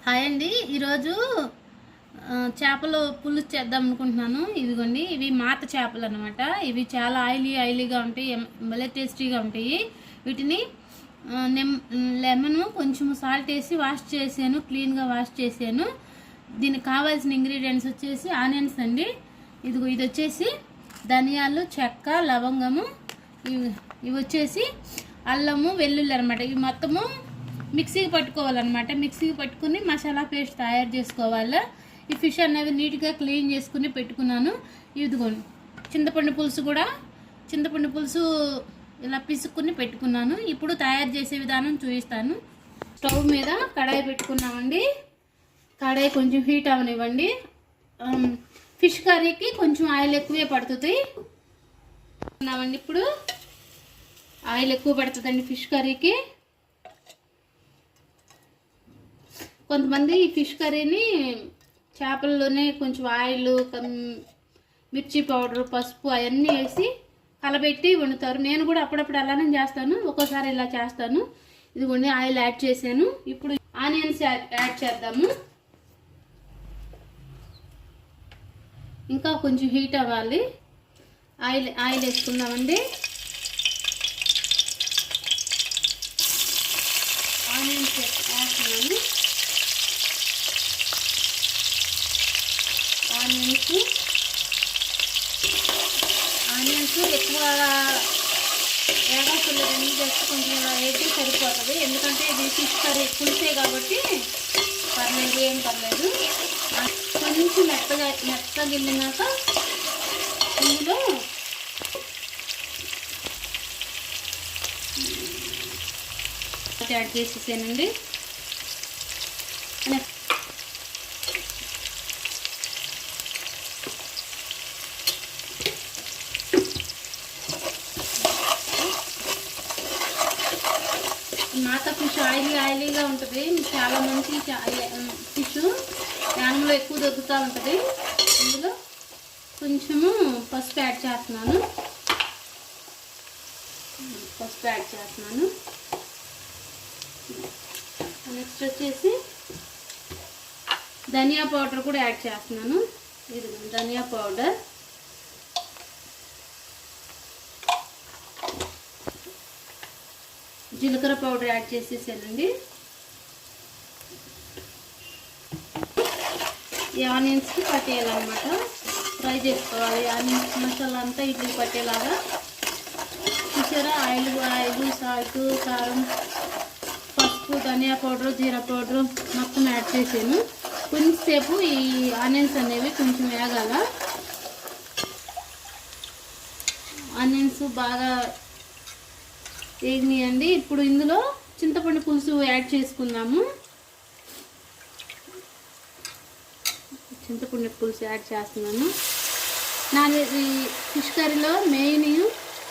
Hi అండి. ఈరోజు చేపలు పులుసు చేద్దాం అనుకుంటున్నాను. ఇదిగోండి, ఇవి మాత చేపలు అనమాట. ఇవి చాలా ఆయిలీగా ఉంటాయి, భలే టేస్టీగా ఉంటాయి. వీటిని లెమన్ కొంచెం సాల్ట్ వేసి వాష్ చేసాను, క్లీన్గా వాష్ చేసాను. దీనికి కావాల్సిన ఇంగ్రీడియంట్స్ వచ్చేసి ఆనియన్స్ అండి. ఇది వచ్చేసి ధనియాలు, చెక్క, లవంగము, ఇవి వచ్చేసి అల్లము, వెల్లుల్లి అనమాట. ఇవి మొత్తము మిక్సీకి పట్టుకోవాలన్నమాట. మిక్సీకి పట్టుకుని మసాలా పేస్ట్ తయారు చేసుకోవాలి. ఈ ఫిష్ అనేది నీట్గా క్లీన్ చేసుకుని పెట్టుకున్నాను. ఇదిగోండి, చింతపండు పులుసు ఇలా పిసుక్కుని పెట్టుకున్నాను. ఇప్పుడు తయారు చేసే విధానం చూపిస్తాను. స్టవ్ మీద కడాయి పెట్టుకున్నామండి. కడాయి కొంచెం హీట్ అవనివ్వండి. ఫిష్ కర్రీకి కొంచెం ఆయిల్ ఎక్కువే పడుతుంది. ఇప్పుడు ఆయిల్ ఎక్కువ పడుతుందండి ఫిష్ కర్రీకి. కొంతమంది ఈ ఫిష్ కర్రీని చేపల్లోనే కొంచెం ఆయిల్, మిర్చి పౌడర్, పసుపు అవన్నీ వేసి కలబెట్టి వండుతారు. నేను కూడా అప్పుడప్పుడు అలానే చేస్తాను, ఒక్కోసారి ఇలా చేస్తాను. ఇదిగోండి, ఆయిల్ యాడ్ చేశాను. ఇప్పుడు ఆనియన్స్ యాడ్ చేద్దాము. ఇంకా కొంచెం హీట్ అవ్వాలి. ఆయిల్ వేసుకుందామండి. ఆనియన్స్ వేస్తున్నాను. ఆనియన్స్ ఎక్కువ వేగలేదండి, జస్ట్ కొంచెం ఇలా వేస్తే సరిపోతుంది. ఎందుకంటే ఇది ఫిష్ కర్రీ పులిసే కాబట్టి పర్లేదు, ఏం పర్లేదు. కొంచెం మెత్తగా గిల్లినాక ఇందులో యాడ్ చేసేసానండి. మాత ఫిష్ ఆయిలీగా ఉంటుంది, చాలా మంచి ఫిష్. దానిలో ఎక్కువ దొరుకుతూ ఉంటుంది. ఇందులో కొంచెము పసుపు యాడ్ చేస్తున్నాను. నెక్స్ట్ వచ్చేసి ధనియా పౌడర్ కూడా యాడ్ చేస్తున్నాను. ఇది ధనియా పౌడర్, జీలకర్ర పౌడర్ యాడ్ చేసేసానండి. ఈ ఆనియన్స్కి పట్టేయాలన్నమాట, ఫ్రై చేసుకోవాలి. ఆనియన్స్ మసాలా అంతా ఇడ్లీ పట్టేలాగా. చూసారా, ఆయిల్, సాల్ట్, కారం, పసుపు, ధనియా పౌడర్, జీరా పౌడర్ మొత్తం యాడ్ చేసాను. కొంచెంసేపు ఈ ఆనియన్స్ అనేవి కొంచెం వేగాల. ఆనియన్స్ బాగా వేగినాయండి. ఇప్పుడు ఇందులో చింతపండు పులుసు యాడ్ చేసుకుందాము. చింతపండు పులుసు యాడ్ చేస్తున్నాను. ఈ ఫిష్ కర్రీలో మెయిన్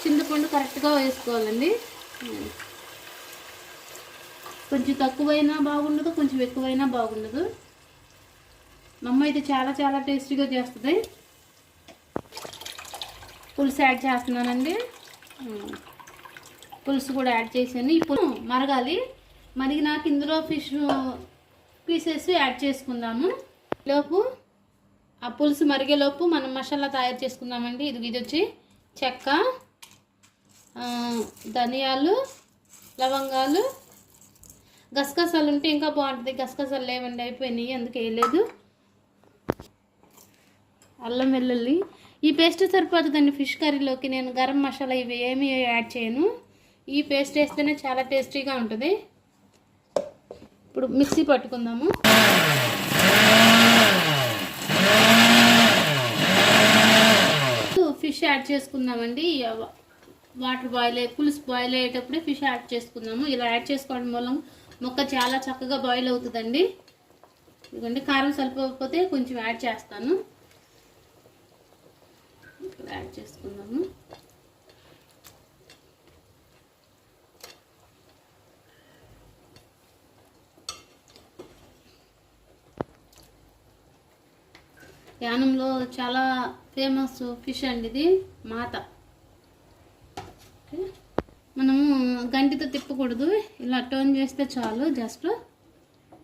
చింతపండు కరెక్ట్గా వేసుకోవాలండి. కొంచెం తక్కువైనా బాగుండదు, కొంచెం ఎక్కువైనా బాగుండదు. మా అమ్మ అయితే చాలా టేస్టీగా చేస్తుంది. పులుసు యాడ్ చేస్తున్నానండి. పులుసు కూడా యాడ్ చేశాను. ఇప్పుడు మరగాలి. మరిగినాక ఇందులో ఫిష్ పీసెస్ యాడ్ చేసుకుందాము. లోపు ఆ పులుసు మరిగేలోపు మనం మసాలా తయారు చేసుకుందామండి. ఇది వచ్చి చెక్క, ధనియాలు, లవంగాలు, గసగసాలు ఉంటే ఇంకా బాగుంటుంది. గసగసాలు లేవండి, అయిపోయినాయి, అందుకే వేయలేదు. అల్లం వెల్లుల్లి ఈ పేస్ట్ సరిపోతుందండి ఫిష్ కర్రీలోకి. నేను గరం మసాలా ఇవి ఏమీ యాడ్ చేయను. ఈ పేస్ట్ వేస్తేనే చాలా టేస్టీగా ఉంటుంది. ఇప్పుడు మిక్సీ పట్టుకుందాము. ఫిష్ యాడ్ చేసుకుందామండి. పులుసు బాయిల్ అయ్యేటప్పుడే ఫిష్ యాడ్ చేసుకుందాము. ఇలా యాడ్ చేసుకోవడం వల్ల మొక్క చాలా చక్కగా బాయిల్ అవుతుందండి. ఎందుకంటే కారం సరిపోకపోతే కొంచెం యాడ్ చేస్తాను. యాడ్ చేసుకుందాము. యానంలో చాలా ఫేమస్ ఫిష్ అండి ఇది, మాత. మనము గంటితో తిప్పకూడదు, ఇలా టర్న్ చేస్తే చాలు. జస్ట్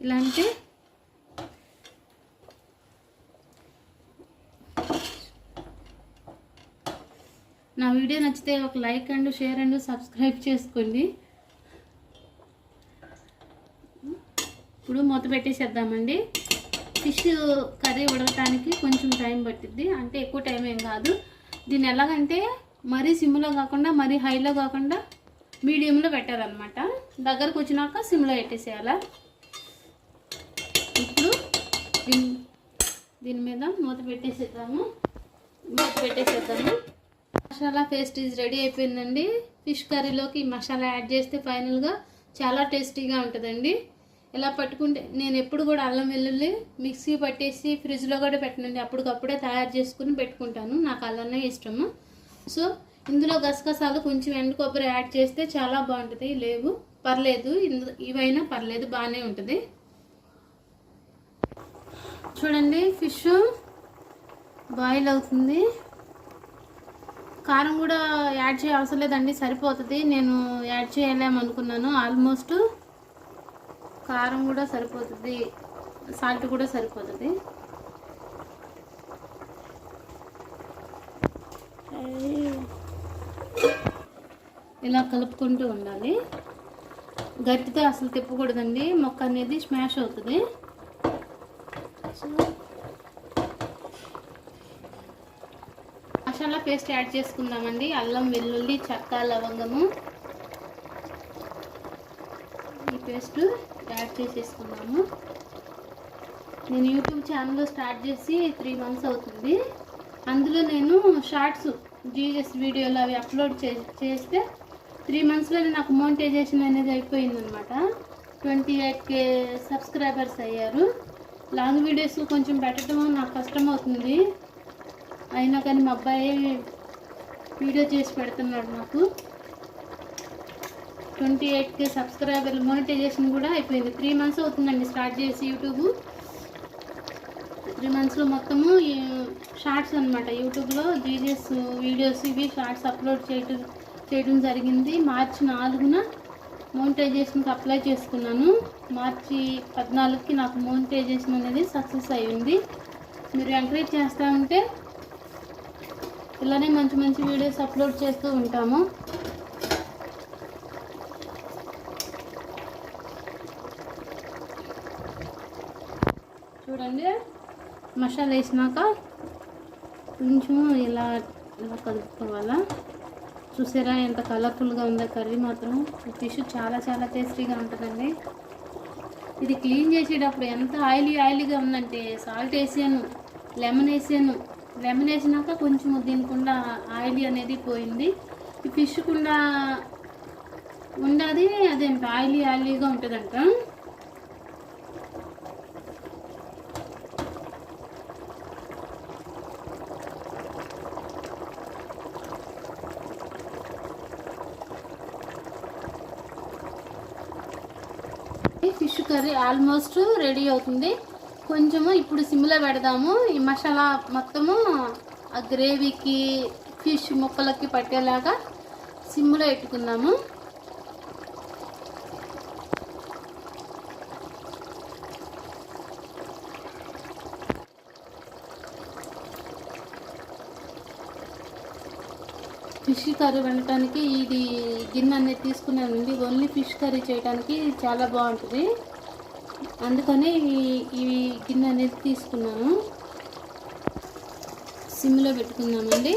ఇలా అంటే నా వీడియో నచ్చితే ఒక like and share and subscribe చేసుకోండి. ఇప్పుడు మూత పెట్టేసేద్దామండి. ఫిష్ కర్రీ ఉడకటానికి కొంచెం టైం పట్టిద్ది, అంటే ఎక్కువ టైం ఏం కాదు. దీన్ని ఎలాగంటే మరీ సిమ్లో కాకుండా మరీ హైలో కాకుండా మీడియంలో పెట్టాలన్నమాట. దగ్గరకు వచ్చినాక సిమ్లో పెట్టేసేయాల. ఇప్పుడు దీని మీద మూత పెట్టేసేద్దాము. మసాలా పేస్ట్ ఈజ్ రెడీ అయిపోయిందండి. ఫిష్ కర్రీలోకి మసాలా యాడ్ చేస్తే ఫైనల్గా చాలా టేస్టీగా ఉంటుందండి. ఇలా పట్టుకుంటే నేను ఎప్పుడు కూడా అల్లం వెల్లుల్లి మిక్సీ పట్టేసి ఫ్రిడ్జ్లో కూడా పెట్టనండి, అప్పటికప్పుడే తయారు చేసుకుని పెట్టుకుంటాను. నాకు అల్లనే ఇష్టము. సో ఇందులో గసగసాలు కొంచెం ఎండు కొబ్బరి యాడ్ చేస్తే చాలా బాగుంటుంది. లేవు పర్లేదు, ఇవైనా పర్లేదు, బాగానే ఉంటుంది. చూడండి ఫిష్ బాయిల్ అవుతుంది. కారం కూడా యాడ్ చేయ అవసరం లేదండి, సరిపోతుంది. నేను యాడ్ చేయలేమనుకున్నాను. ఆల్మోస్ట్ కారం కూడా సరిపోతుంది, సాల్ట్ కూడా సరిపోతుంది. ఇలా కలుపుకుంటూ ఉండాలి. గట్టితో అసలు తిప్పకూడదండి, మొక్క అనేది స్మాష్ అవుతుంది. మసాలా పేస్ట్ యాడ్ చేసుకుందామండి. అల్లం వెల్లుల్లి చెక్క లవంగము ఈ పేస్ట్ యాడ్ చేసేసుకున్నాము. నేను యూట్యూబ్ ఛానల్ స్టార్ట్ చేసి 3 months అవుతుంది. అందులో నేను షార్ట్స్ జీఎస్ వీడియోలు అవి అప్లోడ్ చేస్తే 3 monthsలోనే నాకు మోనిటైజేషన్ అనేది అయిపోయిందనమాట. 28K సబ్స్క్రైబర్స్ అయ్యారు. లాంగ్ వీడియోస్ కొంచెం పెట్టడం నాకు కష్టం అవుతుంది, అయినా కానీ మా అబ్బాయి వీడియో చేసి పెడుతున్నాడు. నాకు 28K సబ్స్క్రైబర్లు, మోనిటైజేషన్ కూడా అయిపోయింది. 3 months అవుతుందండి స్టార్ట్ చేసి యూట్యూబ్. 3 monthsలో మొత్తము షార్ట్స్ అనమాట. యూట్యూబ్లో జీజీఎస్ వీడియోస్ ఇవి షార్ట్స్ అప్లోడ్ చేయడం జరిగింది. మార్చి 4న మోనిటైజేషన్కి అప్లై చేసుకున్నాను. మార్చి 14కి నాకు మోనిటైజేషన్ అనేది సక్సెస్ అయ్యింది. మీరు ఎంకరేజ్ చేస్తూ ఉంటే ఇలానే మంచి మంచి వీడియోస్ అప్లోడ్ చేస్తూ ఉంటాము. చూడండి మసాలా వేసినాక కొంచెం ఇలా కలుపుకోవాలా. చూసారా ఎంత కలర్ఫుల్గా ఉందో కర్రీ. మాత్రం ఫిష్ చాలా చాలా టేస్టీగా ఉంటుందండి. ఇది క్లీన్ చేసేటప్పుడు ఎంత ఆయిలీగా ఉందంటే సాల్ట్ వేసాను, లెమన్ వేసినాక కొంచెం దీనికుండా ఆయిల్ అనేది పోయింది. ఈ ఫిష్ కుండా ఉండదు, అదేంట ఆయిలీగా ఉంటుందంట. ఫిష్ కర్రీ ఆల్మోస్ట్ రెడీ అవుతుంది. కొంచెము ఇప్పుడు సిమ్లో పెడదాము. ఈ మసాలా మొత్తము ఆ గ్రేవీకి ఫిష్ ముక్కలకి పట్టేలాగా సిమ్లో పెట్టుకుందాము. ఫిష్ కర్రీ వండటానికి ఇది గిన్నె అనేది తీసుకున్నానండి. ఓన్లీ ఫిష్ కర్రీ చేయడానికి చాలా బాగుంటుంది, అందుకని ఈ గిన్నె అనేది తీసుకున్నాను. సిమ్లో పెట్టుకుందామండి.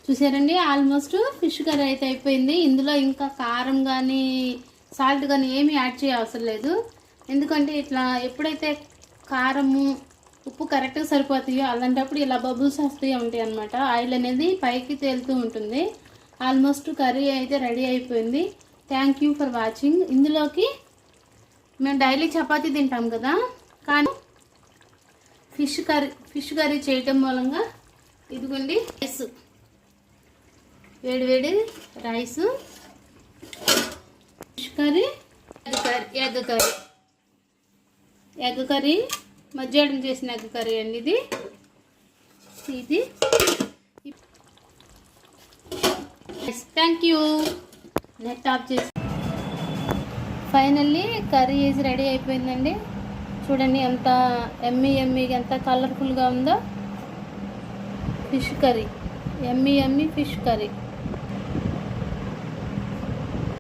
చూసారండి ఆల్మోస్ట్ ఫిష్ కర్రీ అయితే అయిపోయింది. ఇందులో ఇంకా కారం కానీ సాల్ట్ కానీ ఏమీ యాడ్ చేయ అవసరం లేదు, ఎందుకంటే ఇట్లా ఎప్పుడైతే కారము ఉప్పు కరెక్ట్గా సరిపోతాయో అలాంటప్పుడు ఇలా బబుల్స్ వస్తూ ఉంటాయి అన్నమాట. ఆయిల్ అనేది పైకి తేలుతూ ఉంటుంది. ఆల్మోస్ట్ కర్రీ అయితే రెడీ అయిపోయింది. Thank you for watching. ఇందులోకి మేము డైలీ చపాతీ తింటాం కదా, కానీ ఫిష్ కర్రీ చేయటం మూలంగా ఇదిగోండి రైస్, వేడి rice, fish curry, egg curry మధ్యాహ్నం చేసిన ఎగ్ కర్రీ అండి ఇది. Thank you. నెట్ ఆఫ్ చేసి ఫైనల్లీ కర్రీ ఈజ్ రెడీ అయిపోయిందండి. చూడండి ఎంత ఎమ్మీగా ఎంత కలర్ఫుల్గా ఉందో. Fish curry, Emmy fish curry.